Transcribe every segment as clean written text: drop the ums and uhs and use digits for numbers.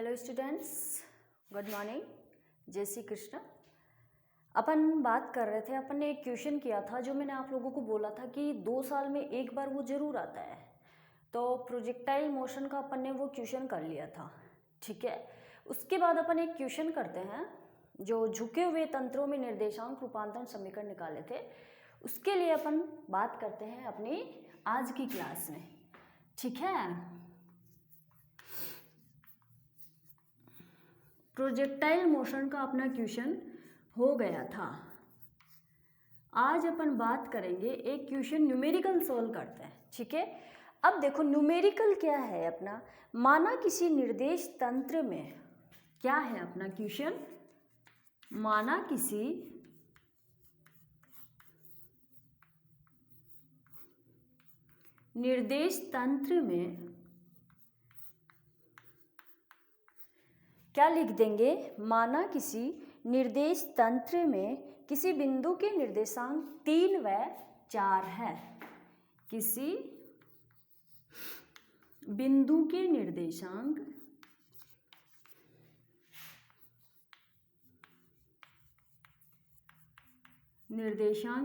Hello students, good morning, जय श्री कृष्ण। अपन बात कर रहे थे, अपन ने एक क्वेश्चन किया था जो मैंने आप लोगों को बोला था कि 2 साल में एक बार वो जरूर आता है। तो प्रोजेक्टाइल मोशन का अपन ने वो क्वेश्चन कर लिया था, ठीक है। उसके बाद अपन एक क्वेश्चन करते हैं जो झुके हुए तंत्रों में निर्देशांक रूपांतरण समीकरण निकाले थे। उसके लिए अपन बात करते हैं अपनी आज की क्लास में, ठीक है। प्रोजेक्टाइल मोशन का अपना क्वेश्चन हो गया था। आज अपन बात करेंगे एक क्वेश्चन न्यूमेरिकल सॉल्व करते हैं, ठीक है। अब देखो न्यूमेरिकल क्या है अपना, माना किसी निर्देश तंत्र में क्या है अपना क्वेश्चन, माना किसी निर्देश तंत्र में क्या लिख देंगे, माना किसी निर्देश तंत्र में किसी बिंदु के निर्देशांक 3 व 4 है। किसी बिंदु के निर्देशांक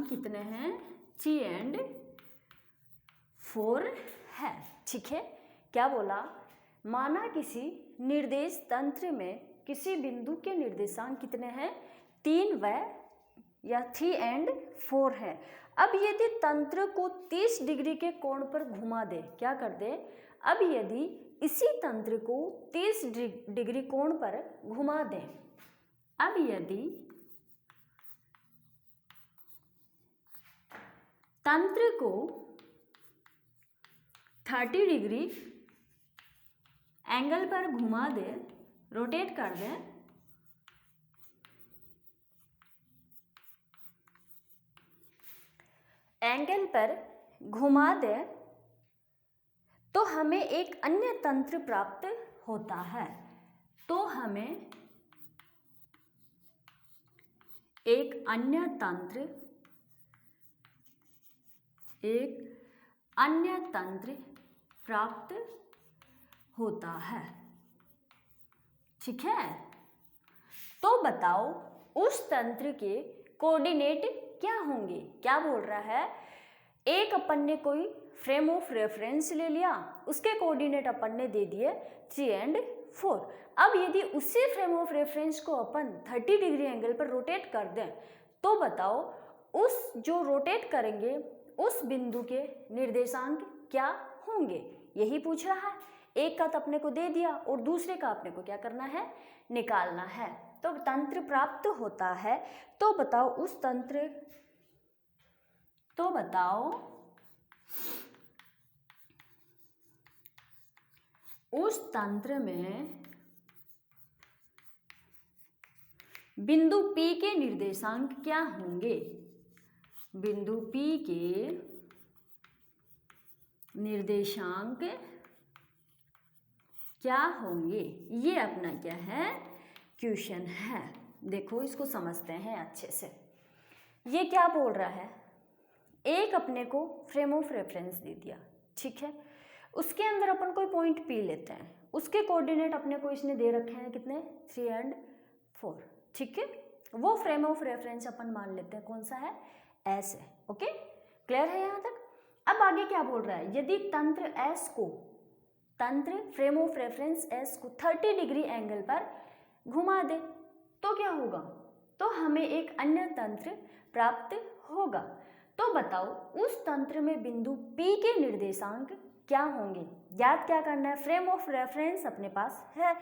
कितने हैं, 3 एंड 4 है, ठीक है। क्या बोला, माना किसी निर्देश तंत्र में किसी बिंदु के निर्देशांक कितने हैं, 3 व 3 एंड 4 है। अब यदि तंत्र को 30 डिग्री के कोण पर घुमा दे, क्या कर दे, अब यदि इसी तंत्र को 30 डिग्री कोण पर घुमा दे, अब यदि तंत्र को 30 डिग्री एंगल पर घुमा दे, रोटेट कर दे, एंगल पर घुमा दे, तो हमें एक अन्य तंत्र प्राप्त होता है। तो हमें एक अन्य तंत्र प्राप्त होता है, ठीक है। तो बताओ उस तंत्र के कोऑर्डिनेट क्या होंगे। क्या बोल रहा है, एक अपन ने कोई फ्रेम ऑफ रेफरेंस ले लिया, उसके कोऑर्डिनेट अपन ने दे दिए 3 एंड 4। अब यदि उसी फ्रेम ऑफ रेफरेंस को अपन 30 डिग्री एंगल पर रोटेट कर दें, तो बताओ उस जो रोटेट करेंगे उस बिंदु के निर्देशांक क्या होंगे, यही पूछ रहा है। एक का तो अपने को दे दिया और दूसरे का अपने को क्या करना है, निकालना है। तो तंत्र प्राप्त होता है। तो बताओ उस तंत्र, तो बताओ उस तंत्र में बिंदु P के निर्देशांक क्या होंगे, बिंदु P के निर्देशांक क्या होंगे, ये अपना क्या है, क्वेश्चन है। देखो इसको समझते हैं अच्छे से। ये क्या बोल रहा है, एक अपने को फ्रेम ऑफ रेफरेंस दे दिया, ठीक है। उसके अंदर अपन कोई पॉइंट P लेते हैं, उसके कोऑर्डिनेट अपने को इसने दे रखे हैं कितने, 3 एंड 4, ठीक है। वो फ्रेम ऑफ रेफरेंस अपन मान लेते हैं कौन सा है, S है। ओके, क्लियर है यहाँ तक। अब आगे क्या बोल रहा है, यदि तंत्र फ्रेम ऑफ रेफरेंस S को 30 डिग्री एंगल पर घुमा दे, तो क्या होगा, तो हमें एक अन्य तंत्र प्राप्त होगा। तो बताओ उस तंत्र में बिंदु P के निर्देशांक क्या होंगे। याद क्या करना है, फ्रेम ऑफ रेफरेंस अपने पास है,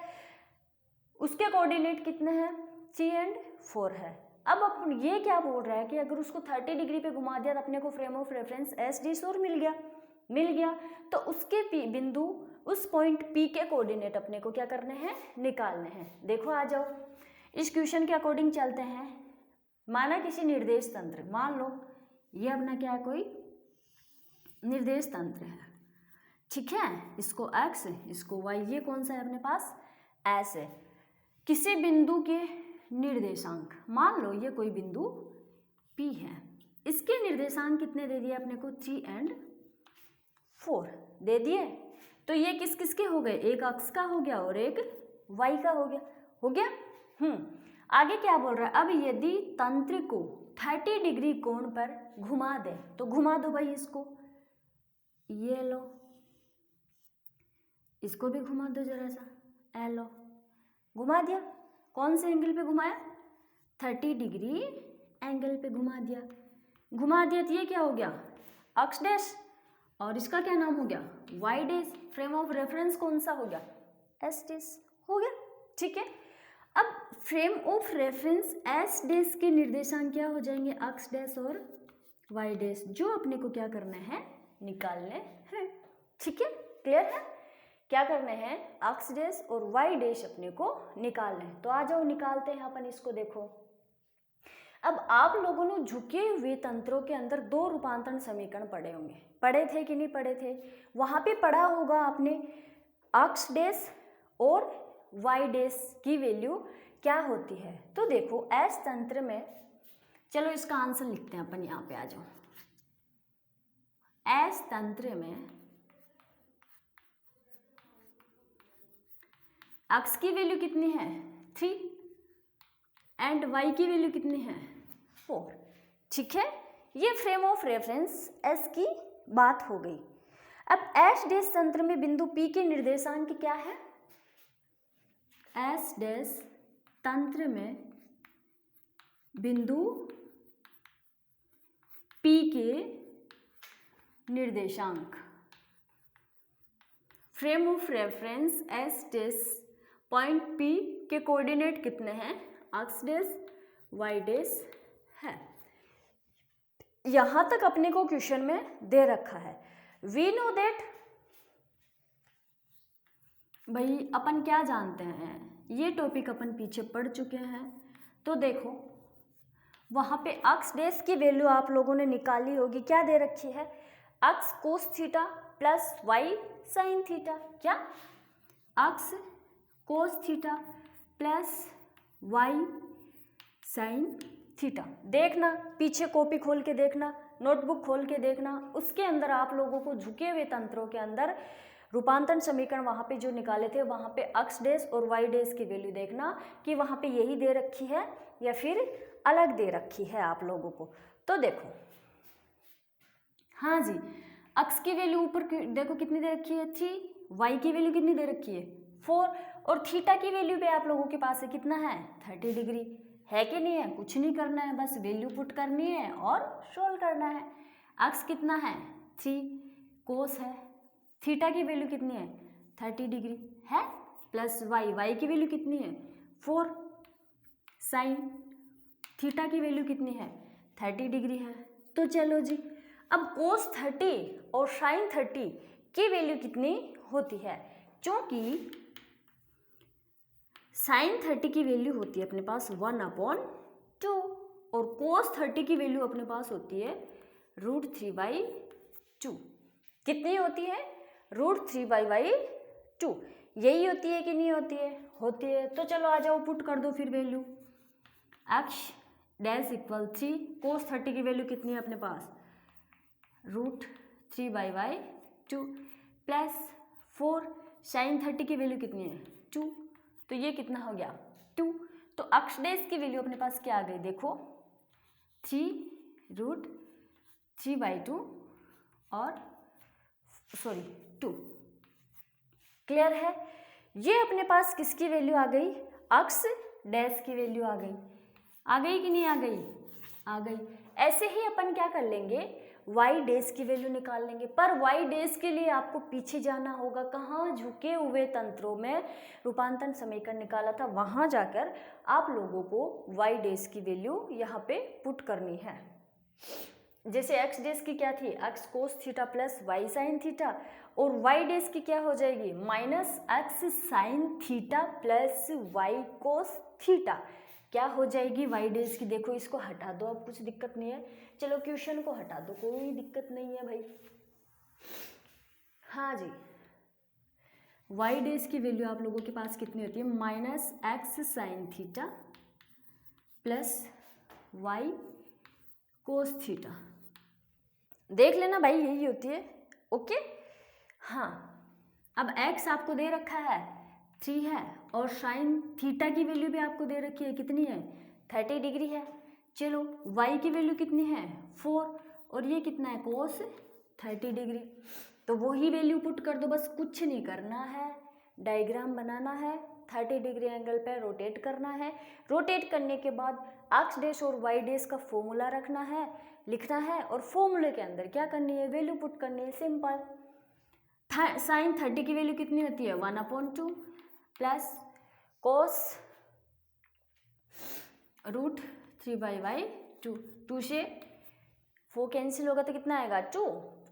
उसके कोऑर्डिनेट कितने हैं, 3 एंड 4 है। अब अपन ये क्या बोल रहा है कि अगर उसको 30 डिग्री पे घुमा दिया तो अपने को फ्रेम ऑफ रेफरेंस SD4 मिल गया। तो उसके बिंदु उस पॉइंट P के कोऑर्डिनेट अपने को क्या करने हैं, निकालने हैं। देखो आ जाओ, इस क्वेश्चन के अकॉर्डिंग चलते हैं। माना किसी निर्देश तंत्र, मान लो ये अपना क्या है, कोई निर्देश तंत्र है, ठीक है। इसको X है, इसको Y, ये कौन सा है अपने पास, S है। किसी बिंदु के निर्देशांक, मान लो ये कोई बिंदु P है, इसके निर्देशांक कितने दे दिए अपने को, 3 एंड 4 दे दिए। तो ये किस किस के हो गए, एक अक्ष का हो गया और एक y का हो गया। आगे क्या बोल रहा है, अब यदि तंत्र को 30 डिग्री कोण पर घुमा दे, तो घुमा दो भाई इसको, ये लो, इसको भी घुमा दो जरा सा, ए लो, घुमा दिया। कौन से एंगल पे घुमाया, 30 डिग्री एंगल पे घुमा दिया तो ये क्या हो गया, अक्ष डैश, और इसका क्या नाम हो गया, y dash. Frame of reference कौन सा हो गया, एस डैश हो गया। ठीक है, अब frame of reference S dash के निर्देशांक क्या हो जाएंगे, अक्ष डैश और वाई डैश, जो अपने को क्या करना है, निकालने हैं। ठीक है, क्लियर है, क्या करने हैं, अक्ष डैश और वाई डैश अपने को निकालने हैं। तो आ जाओ निकालते हैं अपन इसको। देखो, अब आप लोगों ने झुके हुए तंत्रों के अंदर 2 रूपांतरण समीकरण पढ़े होंगे, पढ़े थे कि नहीं पढ़े थे, वहां पे पढ़ा होगा आपने अक्ष डैश और वाई डैश की वैल्यू क्या होती है। तो देखो एस तंत्र में, चलो इसका आंसर लिखते हैं अपन, यहाँ पे आ जाओ। एस तंत्र में अक्ष की वैल्यू कितनी है, 3 एंड वाई की वैल्यू कितनी है, 4। ठीक है, ये फ्रेम ऑफ रेफरेंस एस की बात हो गई। अब एस डैश तंत्र में बिंदु पी के निर्देशांक क्या है, एस डैश तंत्र में बिंदु पी के निर्देशांक, frame of reference S dash point P के कोऑर्डिनेट कितने हैं, अक्ष डैश वाई डैश है। यहां तक अपने को क्वेश्चन में दे रखा है। वी नो दैट, भाई अपन क्या जानते हैं, ये टॉपिक अपन पीछे पढ़ चुके हैं। तो देखो वहां पे अक्ष डैश की वैल्यू आप लोगों ने निकाली होगी, क्या दे रखी है, x cos theta plus y sine theta. क्या, x cos theta plus y sine theta. देखना पीछे कॉपी खोल के देखना, नोटबुक खोल के देखना, उसके अंदर आप लोगों को झुके हुए तंत्रों के अंदर रूपांतरण समीकरण वहां पे जो निकाले थे, वहां पे अक्ष डैश और वाई डैश की वैल्यू देखना कि वहां पे यही दे रखी है या फिर अलग दे रखी है आप लोगों को। तो देखो, हाँ जी, अक्ष की वैल्यू ऊपर देखो कितनी दे रखी है, 3, वाई की वैल्यू कितनी दे रखी है, 4, और थीटा की वैल्यू पे आप लोगों के पास है कितना है, 30 डिग्री है कि नहीं है। कुछ नहीं करना है, बस वैल्यू पुट करनी है और सोल्व करना है। अक्ष कितना है, 3, कोस है, थीटा की वैल्यू कितनी है, 30 डिग्री है, प्लस वाई की वैल्यू कितनी है, 4, साइन थीटा की वैल्यू कितनी है, 30 डिग्री है। तो चलो जी, अब कोस 30 और साइन 30 की वैल्यू कितनी होती है, क्योंकि साइन 30 की वैल्यू होती है अपने पास 1/2 और कोस 30 की वैल्यू अपने पास होती है √3/2। कितनी होती है, √3/2। यही होती है कि नहीं होती है, होती है। तो चलो आ जाओ, पुट कर दो फिर वैल्यू, अक्ष डैश इक्वल 3, कोस 30 की वैल्यू कितनी है अपने पास, √3/2 प्लस 4, साइन 30 की वैल्यू कितनी है, 2, तो ये कितना हो गया, 2। तो अक्ष डैश की वैल्यू अपने पास क्या आ गई, देखो 3√3/2 और 2। क्लियर है, ये अपने पास किसकी वैल्यू आ गई, अक्ष डैश की वैल्यू आ गई कि नहीं आ गई, आ गई। ऐसे ही अपन क्या कर लेंगे, वाई डैश की वैल्यू निकाल लेंगे। पर वाई डैश के लिए आपको पीछे जाना होगा, कहाँ, झुके हुए तंत्रों में रूपांतरण समीकरण निकाला था, वहां जाकर आप लोगों को वाई डैश की वैल्यू यहाँ पे पुट करनी है। जैसे एक्स डैश की क्या थी, x cos theta plus y sine theta, और वाई डैश की क्या हो जाएगी, minus x sine theta plus y cos theta. क्या हो जाएगी वाई डैश की, देखो इसको हटा दो, अब कुछ दिक्कत नहीं है, चलो क्वेश्चन को हटा दो, कोई दिक्कत नहीं है भाई। हाँ जी, वाई डैश की वैल्यू आप लोगों के पास कितनी होती है, minus x sine theta plus y cos theta. देख लेना भाई, यही होती है, ओके। हाँ, अब x आपको दे रखा है 3 है, और साइन थीटा की वैल्यू भी आपको दे रखी है, कितनी है 30 डिग्री है। चलो y की वैल्यू कितनी है 4, और ये कितना है कोस 30 डिग्री। तो वही वैल्यू पुट कर दो, बस कुछ नहीं करना है, डायग्राम बनाना है, 30 डिग्री एंगल पर रोटेट करना है। रोटेट करने के बाद एक्स डैश और वाई डैश का फॉर्मूला रखना है, लिखना है, और फॉर्मूले के अंदर क्या करनी है, वैल्यू पुट करनी है, सिंपल। साइन 30 की वैल्यू कितनी होती है 1/2 प्लस कोस √3/2, 2 से 4 कैंसिल होगा तो कितना आएगा 2।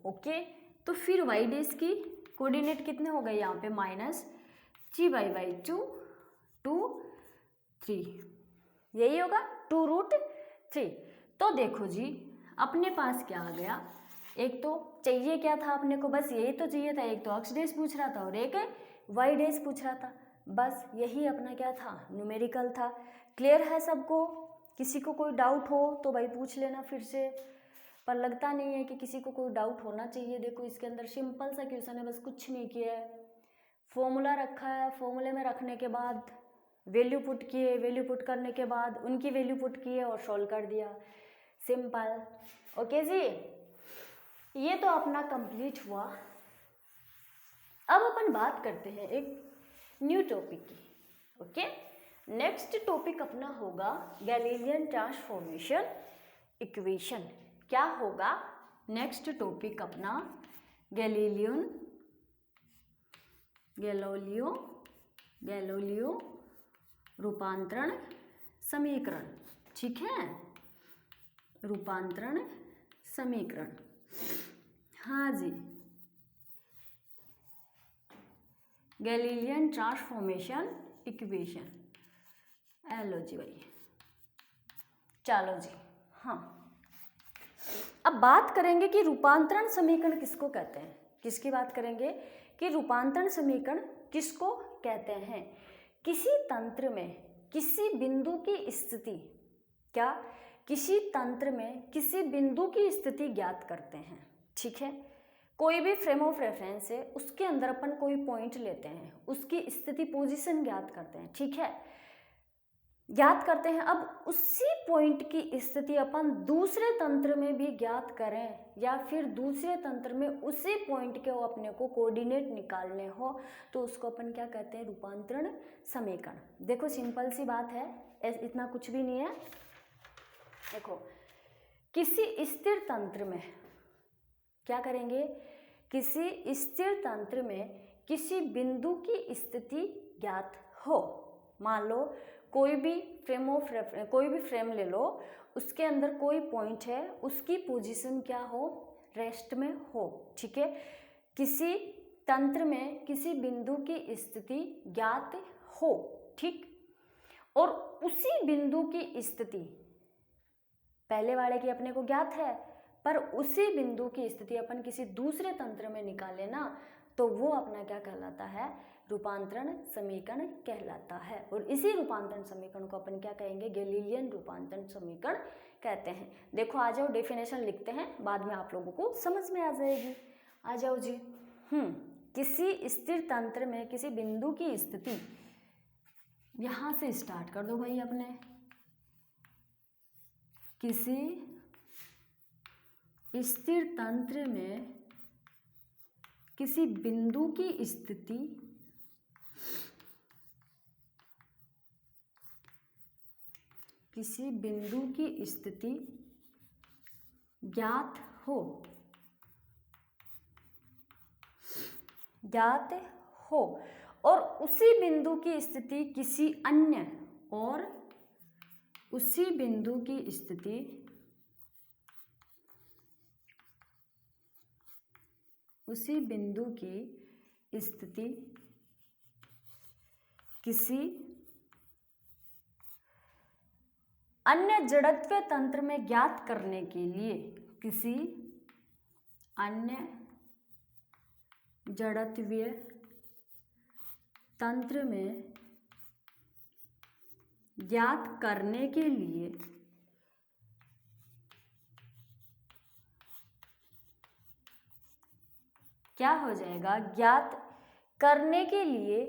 ओके, तो फिर वाई डैश की कोऑर्डिनेट कितने हो गए यहाँ पे -3/2 2 3, यही होगा 2√3। तो देखो जी अपने पास क्या आ गया, एक तो चाहिए क्या था अपने को, बस यही तो चाहिए था, एक तो एक्स डैश पूछ रहा था और एक वाई डैश पूछ रहा था, बस यही अपना क्या था न्यूमेरिकल था। क्लियर है सबको? किसी को कोई डाउट हो तो भाई पूछ लेना फिर से, पर लगता नहीं है कि किसी को कोई डाउट होना चाहिए। देखो इसके अंदर सिंपल सा क्वेश्चन है, बस कुछ नहीं किया है, फॉर्मूला रखा है, फॉर्मूले में रखने के बाद वैल्यू पुट किए, वैल्यू पुट करने के बाद उनकी वैल्यू पुट किए और सॉल्व कर दिया, सिंपल। ओके जी, ये तो अपना कंप्लीट हुआ। अब अपन बात करते हैं एक न्यू टॉपिक की। ओके, नेक्स्ट टॉपिक अपना होगा गैलीलियन ट्रांसफॉर्मेशन इक्वेशन। क्या होगा नेक्स्ट टॉपिक अपना? गैलीलियो रूपांतरण समीकरण। ठीक है, रूपांतरण समीकरण, हाँ जी, गैलीलियन ट्रांसफॉर्मेशन इक्वेशन। हेलो जी भाई, चलो जी, हाँ अब बात करेंगे कि रूपांतरण समीकरण किसको कहते हैं। किसकी बात करेंगे कि रूपांतरण समीकरण किसको कहते हैं? किसी तंत्र में किसी बिंदु की स्थिति, क्या किसी तंत्र में किसी बिंदु की स्थिति ज्ञात करते हैं। ठीक है, कोई भी फ्रेम ऑफ रेफरेंस है, उसके अंदर अपन कोई पॉइंट लेते हैं, उसकी स्थिति पोजीशन ज्ञात करते हैं। ठीक है, ज्ञात करते हैं। अब उसी पॉइंट की स्थिति अपन दूसरे तंत्र में भी ज्ञात करें, या फिर दूसरे तंत्र में उसी पॉइंट के अपने को कोऑर्डिनेट निकालने हो, तो उसको अपन क्या कहते हैं? रूपांतरण समीकरण। देखो सिंपल सी बात है, इतना कुछ भी नहीं है। देखो किसी स्थिर तंत्र में क्या करेंगे, किसी स्थिर तंत्र में किसी बिंदु की स्थिति ज्ञात हो। मान लो कोई भी फ्रेम ले लो, उसके अंदर कोई पॉइंट है, उसकी पोजीशन क्या हो? रेस्ट में हो। ठीक है, किसी तंत्र में किसी बिंदु की स्थिति ज्ञात हो। ठीक, और उसी बिंदु की स्थिति पहले वाले की अपने को ज्ञात है, पर उसी बिंदु की स्थिति अपन किसी दूसरे तंत्र में निकाले ना, तो वो अपना क्या कहलाता है? रूपांतरण समीकरण कहलाता है। और इसी रूपांतरण समीकरण को अपन क्या कहेंगे? गैलीलियन रूपांतरण समीकरण कहते हैं। देखो आ जाओ, डेफिनेशन लिखते हैं, बाद में आप लोगों को समझ में आ जाएगी। आ जाओ जी। किसी स्थिर तंत्र में किसी बिंदु की स्थिति, यहां से स्टार्ट कर दो भाई अपने। किसी स्थिर तंत्र में किसी बिंदु की स्थिति ज्ञात हो, और उसी बिंदु की स्थिति किसी अन्य, और उसी बिंदु की स्थिति किसी अन्य जड़त्व तंत्र में ज्ञात करने के लिए, किसी अन्य जड़त्वीय तंत्र में ज्ञात करने के लिए क्या हो जाएगा? ज्ञात करने के लिए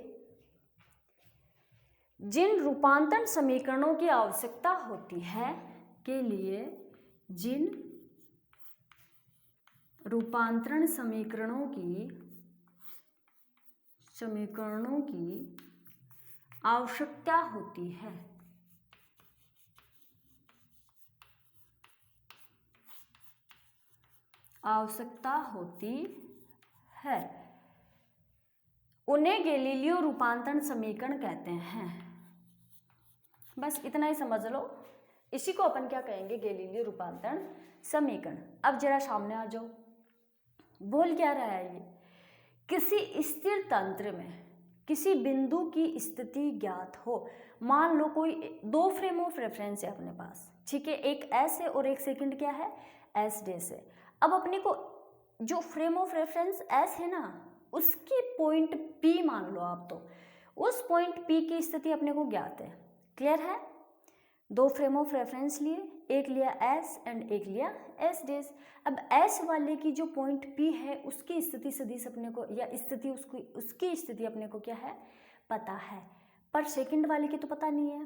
जिन रूपांतरण समीकरणों की आवश्यकता होती है के लिए, जिन रूपांतरण समीकरणों की आवश्यकता होती है, उन्हें गैलीलियो रूपांतरण समीकरण कहते हैं। बस इतना ही समझ लो, इसी को अपन क्या कहेंगे, गैलीलियो रूपांतरण समीकरण। अब जरा सामने आ जाओ, बोल क्या रहा है ये, किसी स्थिर तंत्र में किसी बिंदु की स्थिति ज्ञात हो। मान लो कोई दो फ्रेम ऑफ रेफरेंस है अपने पास, ठीक है, एक एस है और एक सेकंड क्या है, एस डेस है। अब अपने को जो फ्रेम ऑफ रेफरेंस एस है ना, उसकी पॉइंट पी मान लो आप, तो उस पॉइंट पी की स्थिति अपने को ज्ञात है। क्लियर है? दो फ्रेम ऑफ रेफरेंस लिए, एक लिया एस एंड एक लिया एस डेस। अब एस वाले की जो पॉइंट पी है उसकी स्थिति सदिश अपने को, या स्थिति उसकी स्थिति अपने को क्या है, पता है, पर सेकंड वाले की तो पता नहीं है।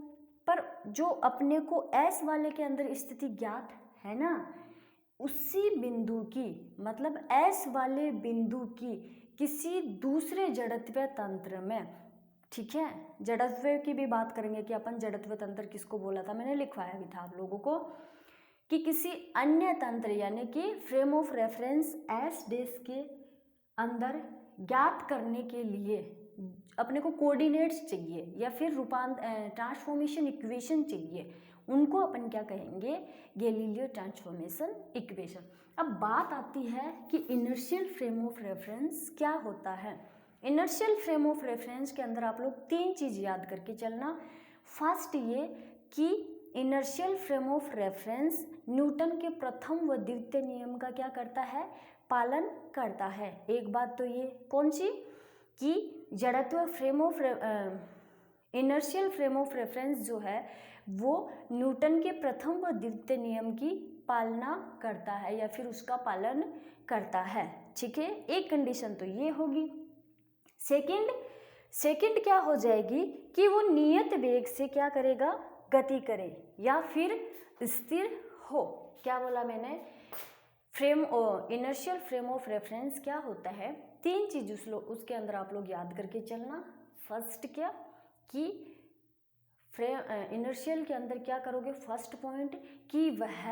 पर जो अपने को एस वाले के अंदर स्थिति ज्ञात है ना, उसी बिंदु की, मतलब एस वाले बिंदु की किसी दूसरे जड़त्वीय तंत्र में, ठीक है, जड़त्व की भी बात करेंगे कि अपन जड़त्व तंत्र किसको बोला था, मैंने लिखवाया भी था आप लोगों को, कि किसी अन्य तंत्र यानी कि फ्रेम ऑफ रेफरेंस एस डेस के अंदर ज्ञात करने के लिए अपने को कोऑर्डिनेट्स चाहिए या फिर ट्रांसफॉर्मेशन इक्वेशन चाहिए, उनको अपन क्या कहेंगे, गैलीलियो ट्रांसफॉर्मेशन इक्वेशन। अब बात आती है कि इनर्शियल फ्रेम ऑफ रेफरेंस क्या होता है। इनर्शियल फ्रेम ऑफ रेफरेंस के अंदर आप लोग तीन चीज़ याद करके चलना। फर्स्ट ये कि inertial frame of reference Newton के प्रथम व द्वितीय नियम का क्या करता है, पालन करता है। एक बात तो ये कौन सी, कि जड़त्व frame of inertial frame of reference जो है वो न्यूटन के प्रथम व द्वितीय नियम की पालना करता है या फिर उसका पालन करता है, ठीक है। एक कंडीशन तो ये होगी। सेकंड क्या हो जाएगी कि वो नियत वेग से क्या करेगा, गति करे या फिर स्थिर हो। क्या बोला मैंने, इनर्शियल फ्रेम ऑफ रेफरेंस क्या होता है, तीन चीज उसके अंदर आप लोग याद करके चलना। फर्स्ट क्या कि इनर्शियल के अंदर क्या करोगे, फर्स्ट पॉइंट कि वह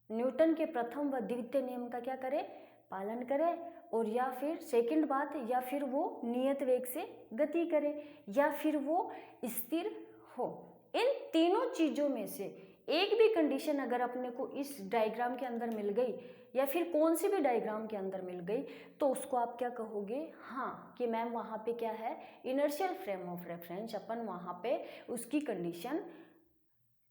न्यूटन के प्रथम व द्वितीय नियम का क्या करे, पालन करे, और या फिर सेकंड बात, या फिर वो नियत वेग से गति करे या फिर वो स्थिर हो। इन तीनों चीजों में से एक भी कंडीशन अगर अपने को इस डायग्राम के अंदर मिल गई या फिर कौन सी भी डायग्राम के अंदर मिल गई तो उसको आप क्या कहोगे, हाँ कि मैम वहाँ पे क्या है, इनर्शियल फ्रेम ऑफ रेफरेंस, अपन वहाँ पे उसकी कंडीशन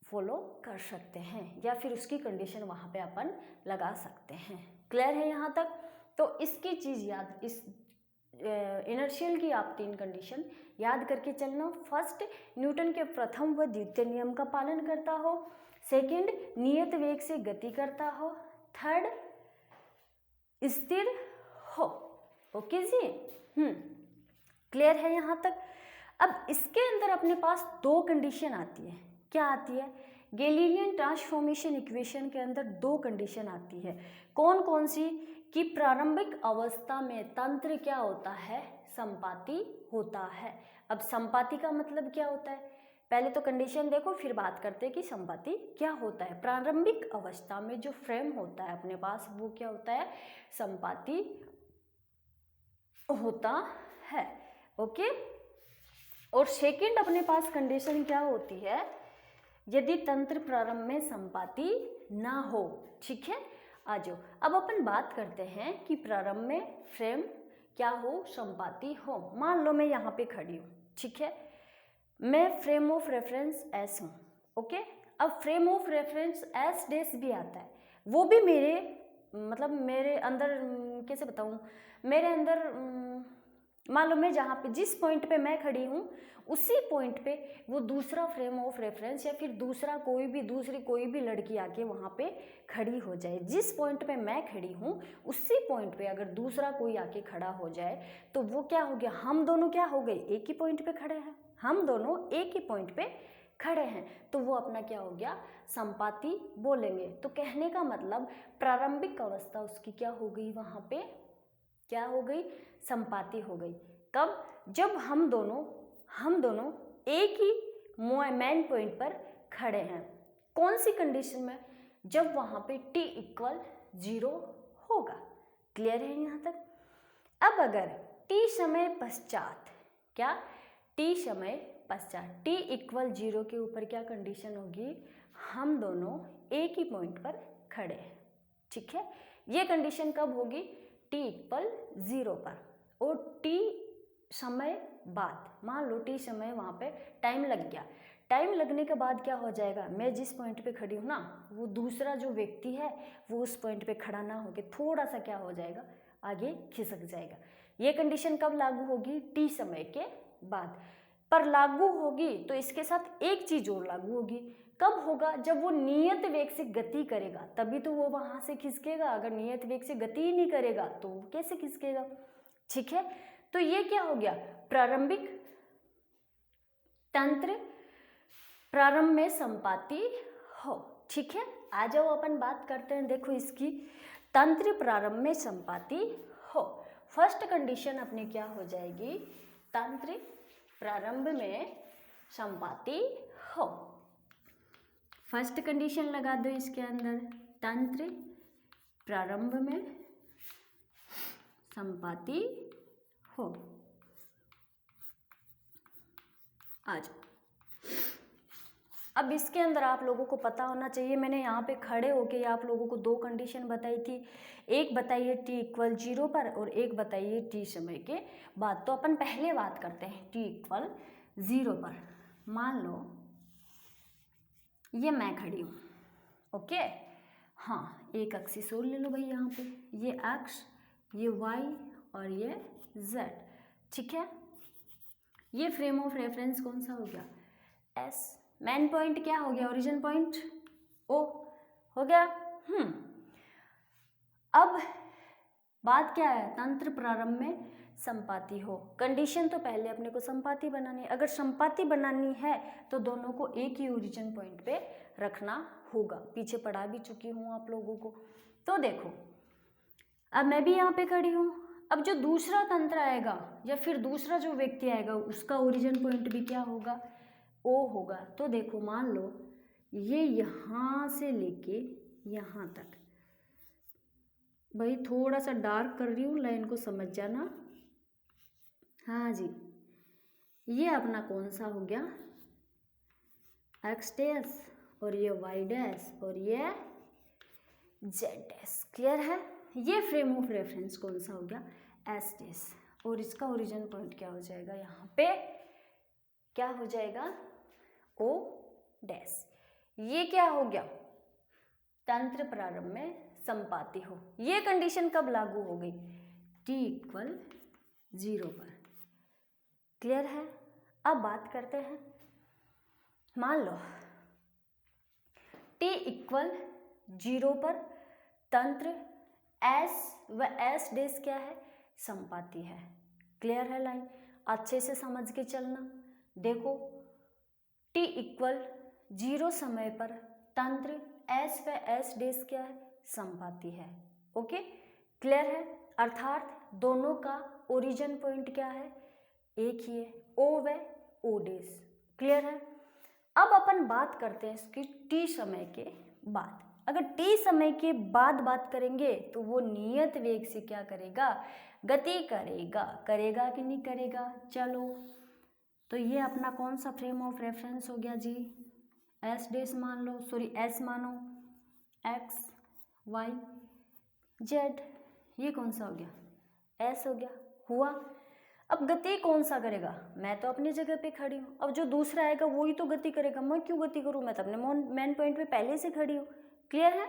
फॉलो कर सकते हैं या फिर उसकी कंडीशन वहाँ पे अपन लगा सकते हैं। क्लियर है यहाँ तक? तो इसकी चीज़ याद, इस इनर्शियल की आप तीन कंडीशन याद करके चलना। फर्स्ट, न्यूटन के प्रथम व द्वितीय नियम का पालन करता हो। सेकंड, नियत वेग से गति करता हो। थर्ड, स्थिर हो। ओके जी, क्लियर है यहाँ तक? अब इसके अंदर अपने पास दो कंडीशन आती है। क्या आती है? गैलीलियन ट्रांसफॉर्मेशन इक्वेशन के अंदर दो कंडीशन आती है। कौन कौन सी? कि प्रारंभिक अवस्था में तंत्र क्या होता है, संपाती होता है। अब संपाती का मतलब क्या होता है, पहले तो कंडीशन देखो फिर बात करते हैं कि संपाती क्या होता है। प्रारंभिक अवस्था में जो फ्रेम होता है अपने पास वो क्या होता है, संपाती होता है। ओके। और सेकंड अपने पास कंडीशन क्या होती है, यदि तंत्र प्रारंभ में संपाती ना हो। ठीक है, आ जाओ। अब अपन बात करते हैं कि प्रारंभ में फ्रेम क्या हो, संपाती हो। मान लो मैं यहाँ पे खड़ी हूँ, ठीक है, मैं फ्रेम ऑफ रेफरेंस एस हूँ। ओके। अब फ्रेम ऑफ रेफरेंस एस डेस भी आता है, वो भी मेरे मेरे अंदर कैसे बताऊँ, मेरे अंदर मान लो मैं जहाँ पे जिस पॉइंट पे मैं खड़ी हूँ उसी पॉइंट पे वो दूसरा फ्रेम ऑफ रेफरेंस या फिर दूसरी कोई भी लड़की आके वहाँ पे खड़ी हो जाए। जिस पॉइंट पे मैं खड़ी हूँ उसी पॉइंट पे अगर दूसरा कोई आके खड़ा हो जाए तो वो क्या हो गया, हम दोनों क्या हो गए, एक ही पॉइंट पे खड़े हैं, हम दोनों एक ही पॉइंट पे खड़े हैं, तो वो अपना क्या हो गया, संपाती बोलेंगे। तो कहने का मतलब प्रारंभिक अवस्था उसकी क्या हो गई, वहाँ पे क्या हो गई, संपाती हो गई। कब, जब हम दोनों एक ही मेन पॉइंट पर खड़े हैं। कौन सी कंडीशन में, जब वहाँ पे t इक्वल 0 होगा। क्लियर है यहाँ तक। अब अगर t समय पश्चात, क्या, t समय पश्चात t इक्वल 0 के ऊपर क्या कंडीशन होगी, हम दोनों एक ही पॉइंट पर खड़े हैं। ठीक है, ये कंडीशन कब होगी, t इक्वल 0 पर। और t समय बाद, मान लो t समय वहाँ पे टाइम लग गया, टाइम लगने के बाद क्या हो जाएगा, मैं जिस पॉइंट पे खड़ी हूँ ना, वो दूसरा जो व्यक्ति है वो उस पॉइंट पे खड़ा ना होके थोड़ा सा क्या हो जाएगा, आगे खिसक जाएगा। ये कंडीशन कब लागू होगी, t समय के बाद। पर लागू होगी तो इसके साथ एक चीज और लागू होगी। कब होगा, जब वो नियत वेग से गति करेगा, तभी तो वो वहां से खिसकेगा। अगर नियत वेग से गति ही नहीं करेगा तो वो कैसे खिसकेगा। ठीक है, तो ये क्या हो गया, प्रारंभिक तंत्र प्रारंभ में संपाती हो। ठीक है, आ जाओ अपन बात करते हैं। देखो इसकी, तंत्र प्रारंभ में संपाती हो। फर्स्ट कंडीशन अपनी क्या हो जाएगी, तंत्र प्रारंभ में संपाती हो। फर्स्ट कंडीशन लगा दो इसके अंदर, तंत्र प्रारंभ में संपाती हो। आज अब इसके अंदर आप लोगों को पता होना चाहिए, मैंने यहाँ पे खड़े होके आप लोगों को दो कंडीशन बताई थी। एक बताइए t इक्वल 0 पर और एक बताइए t समय के बाद। तो अपन पहले बात करते हैं t इक्वल 0 पर। मान लो ये मैं खड़ी हूँ, ओके, हाँ, एक एक्सिस और ले लो भाई, यहाँ पे ये x, ये y और ये z। ठीक है, ये फ्रेम ऑफ रेफरेंस कौन सा हो गया, S। मेन पॉइंट क्या हो गया, ओरिजिन पॉइंट O हो गया। अब बात क्या है, तंत्र प्रारंभ में संपाती हो। कंडीशन तो पहले अपने को संपाती बनानी है। अगर संपाती बनानी है तो दोनों को एक ही ओरिजिन पॉइंट पे रखना होगा। पीछे पढ़ा भी चुकी हूँ आप लोगों को। तो देखो, अब मैं भी यहाँ पे खड़ी हूँ। अब जो दूसरा तंत्र आएगा या फिर दूसरा जो व्यक्ति आएगा उसका ओरिजिन पॉइंट भी क्या होगा, O होगा। तो देखो, मान लो ये यहाँ से लेके यहाँ तक, भाई थोड़ा सा डार्क कर रही हूँ, लाइन को समझ जाना। हाँ जी, ये अपना कौन सा हो गया, x डैश और ये y डैश और ये z डैश। क्लियर है, ये फ्रेम ऑफ रेफरेंस कौन सा हो गया, s डैश। और इसका ओरिजिन पॉइंट क्या हो जाएगा, यहाँ पे क्या हो जाएगा, O डैश। ये क्या हो गया, तंत्र प्रारंभ में संपाती हो। ये कंडीशन कब लागू हो गई, t इक्वल 0 पर। क्लियर है। अब बात करते हैं, मान लो t इक्वल 0 पर तंत्र S व S डैश क्या है, संपाती है। क्लियर है लाइन, अच्छे से समझ के चलना। देखो, t इक्वल 0 समय पर तंत्र S व S डैश क्या है, संपाती है। ओके, क्लियर है। अर्थात दोनों का ओरिजिन पॉइंट क्या है, एक ही है, O व O डैश। क्लियर है। अब अपन बात करते हैं इसकी t समय के बाद। अगर t समय के बाद बात करेंगे तो वो नियत वेग से क्या करेगा, गति करेगा। करेगा कि नहीं करेगा, चलो। तो ये अपना कौन सा फ्रेम ऑफ रेफरेंस हो गया जी, S डैश मान लो, सॉरी S मानो, x y z। ये कौन सा हो गया, S हो गया, हुआ। अब गति कौन सा करेगा, मैं तो अपनी जगह पे खड़ी हूँ। अब जो दूसरा आएगा वही तो गति करेगा, मैं क्यों गति करूँ, मैं तो अपने मेन पॉइंट पे पहले से खड़ी हूँ। क्लियर है।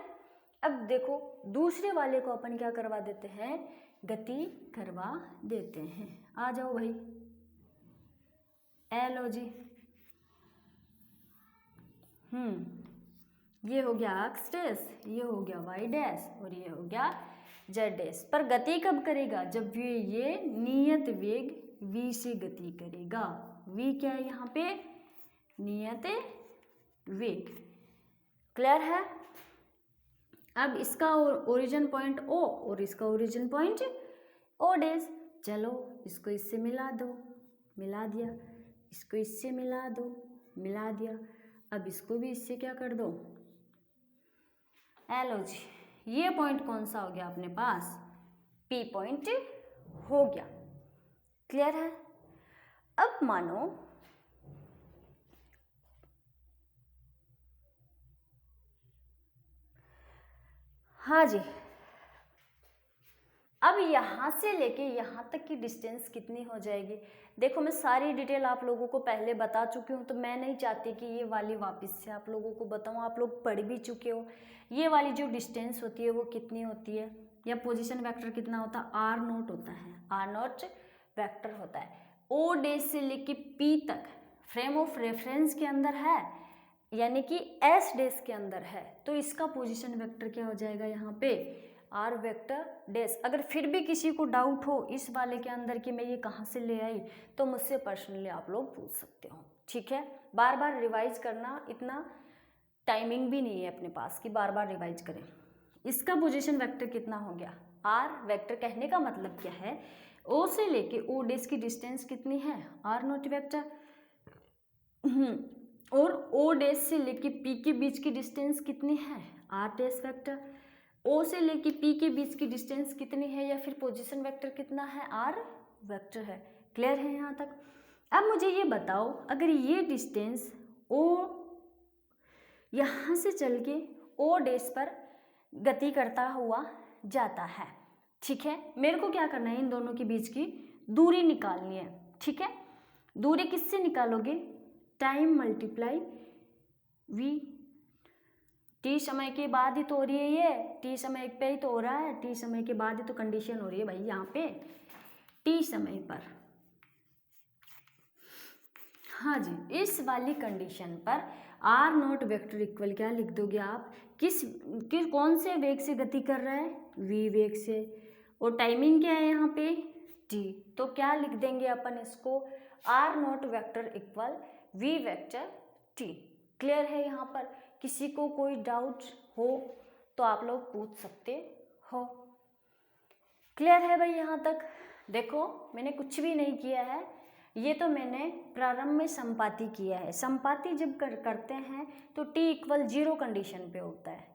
अब देखो, दूसरे वाले को अपन क्या करवा देते हैं, गति करवा देते हैं। आ जाओ भाई, ए लो जी। ये हो गया x डैश, ये हो गया y डैश और ये हो गया z डैश। पर गति कब करेगा, जब ये नियत वेग v से गति करेगा। v क्या है यहाँ पे, नियत वेग। क्लियर है। अब इसका ओरिजिन पॉइंट O और इसका ओरिजिन पॉइंट O डैश। चलो इसको इससे मिला दो, मिला दिया, इसको इससे मिला दो, मिला दिया। अब इसको भी इससे क्या कर दो, लो जी, ये पॉइंट कौन सा हो गया अपने पास, P पॉइंट हो गया। क्लियर है। अब मानो हाँ जी, अब यहाँ से लेके यहाँ तक की डिस्टेंस कितनी हो जाएगी। देखो मैं सारी डिटेल आप लोगों को पहले बता चुकी हूँ, तो मैं नहीं चाहती कि ये वाली वापस से आप लोगों को बताऊँ। आप लोग पढ़ भी चुके हो। ये वाली जो डिस्टेंस होती है वो कितनी होती है, या पोजीशन वेक्टर कितना होता है, आर नोट होता है, आर नोट वेक्टर होता है। ओ डैश से लेके पी तक फ्रेम ऑफ रेफरेंस के अंदर है, यानी कि एस डैश के अंदर है, तो इसका पोजीशन वेक्टर क्या हो जाएगा यहाँ पे, आर वेक्टर डैश। अगर फिर भी किसी को डाउट हो इस वाले के अंदर कि मैं ये कहाँ से ले आई, तो मुझसे पर्सनली आप लोग पूछ सकते हो। ठीक है, बार बार रिवाइज करना, इतना टाइमिंग भी नहीं है अपने पास कि बार बार रिवाइज करें। इसका पोजीशन वेक्टर कितना हो गया, आर वेक्टर। कहने का मतलब क्या है, ओ से लेके ओ डैश की डिस्टेंस कितनी है, आर नोट वेक्टर, और ओ डैश से लेके पी के बीच की डिस्टेंस कितनी है, आर डैश वेक्टर। ओ से लेके पी के बीच की डिस्टेंस कितनी है, या फिर पोजीशन वेक्टर कितना है, आर वेक्टर है। क्लियर है यहाँ तक। अब मुझे ये बताओ, अगर ये डिस्टेंस ओ यहाँ से चल के ओ डैश पर गति करता हुआ जाता है, ठीक है, मेरे को क्या करना है, इन दोनों के बीच की दूरी निकालनी है। ठीक है, दूरी किससे निकालोगे, टाइम मल्टीप्लाई v, टी समय के बाद ही तो हो रही है, ये टी समय पे ही तो हो रहा है, टी समय के बाद ही तो कंडीशन हो रही है भाई यहाँ पे, टी समय पर। हाँ जी, इस वाली कंडीशन पर आर नोट वेक्टर इक्वल क्या लिख दोगे आप, किस कौन से वेग से गति कर रहा है, v वेग से, और टाइमिंग क्या है यहाँ पे, t। तो क्या लिख देंगे अपन इसको, r nought vector equal v vector t। Clear है। यहाँ पर किसी को कोई डाउट हो तो आप लोग पूछ सकते हो। क्लियर है भाई यहाँ तक। देखो मैंने कुछ भी नहीं किया है, ये तो मैंने प्रारंभ में संपाति किया है। संपाति जब करते हैं तो t इक्वल 0 कंडीशन पे होता है।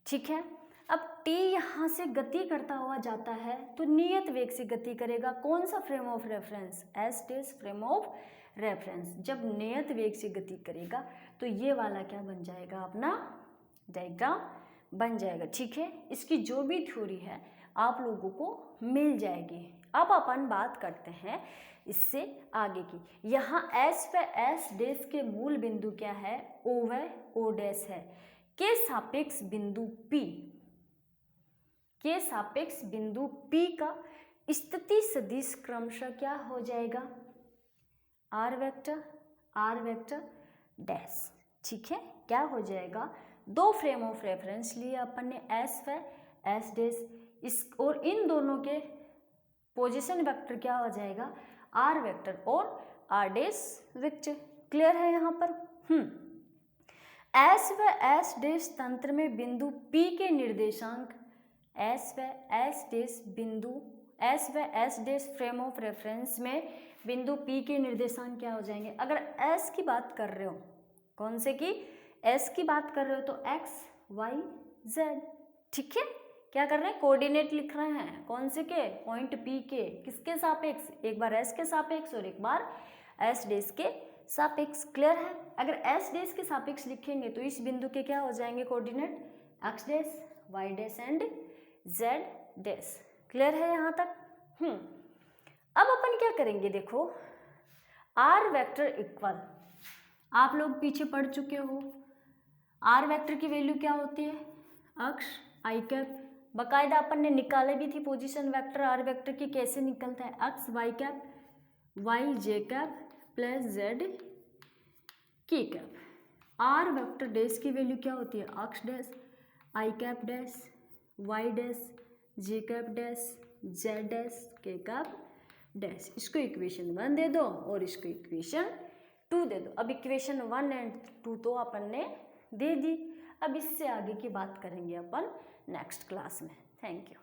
ठीक है, अब t यहाँ से गति करता हुआ जाता है तो नियत वेग से गति करेगा। कौन सा frame of reference, S dash frame of reference. जब नियत वेग से गति करेगा तो ये वाला क्या बन जाएगा, अपना डायग्राम बन जाएगा। ठीक है, इसकी जो भी थ्योरी है आप लोगों को मिल जाएगी। अब अपन बात करते हैं इससे आगे की। यहाँ एस व एस डैश के मूल बिंदु क्या है, ओ व ओ डैश है, के सापेक्ष बिंदु P, के सापेक्ष बिंदु P का स्थिति सदिश क्रमशः क्या हो जाएगा, आर वेक्टर डैश। ठीक है, क्या हो जाएगा, दो फ्रेम ऑफ रेफरेंस लिए अपन ने, एस व एस डैश, इस और इन दोनों के पोजीशन वेक्टर क्या हो जाएगा, आर वेक्टर और आर डैश वेक्टर। क्लियर है यहाँ पर। एस व एस डैश तंत्र में बिंदु P के निर्देशांक, एस व एस डैश बिंदु, एस व S dash frame of reference में बिंदु P के निर्देशांक क्या हो जाएंगे। अगर S की बात कर रहे हो, कौन से की, S की बात कर रहे हो तो x y z। ठीक है, क्या कर रहे हैं, कोऑर्डिनेट लिख रहे हैं, कौन से के, पॉइंट P के, किसके सापेक्ष, एक बार S के सापेक्ष और एक बार S डैश के सापेक्ष। क्लियर है। अगर S डैश के सापेक्ष लिखेंगे तो इस बिंदु के क्या हो जाएंगे coordinate, x dash, y dash and z dash. Clear है यहाँ तक। अब अपन क्या करेंगे, देखो आर वेक्टर इक्वल, आप लोग पीछे पढ़ चुके हो, आर वेक्टर की वैल्यू क्या होती है, अक्ष आई कैप। बाकायदा अपन ने निकाले भी थी पोजीशन वेक्टर आर वेक्टर की, कैसे निकलता है, अक्ष वाई कैप, वाई जे कैप प्लस जेड के कैप। आर वेक्टर डैश की वैल्यू क्या होती है, अक्ष डैश, आई कैप डैश, वाई डैश, जे कैप डैश, जेड डैश, के कैप डैश, इसको इक्वेशन 1 दे दो और इसको इक्वेशन 2 दे दो। अब इक्वेशन 1 एंड 2 तो अपन ने दे दी, अब इससे आगे की बात करेंगे अपन नेक्स्ट क्लास में। Thank you.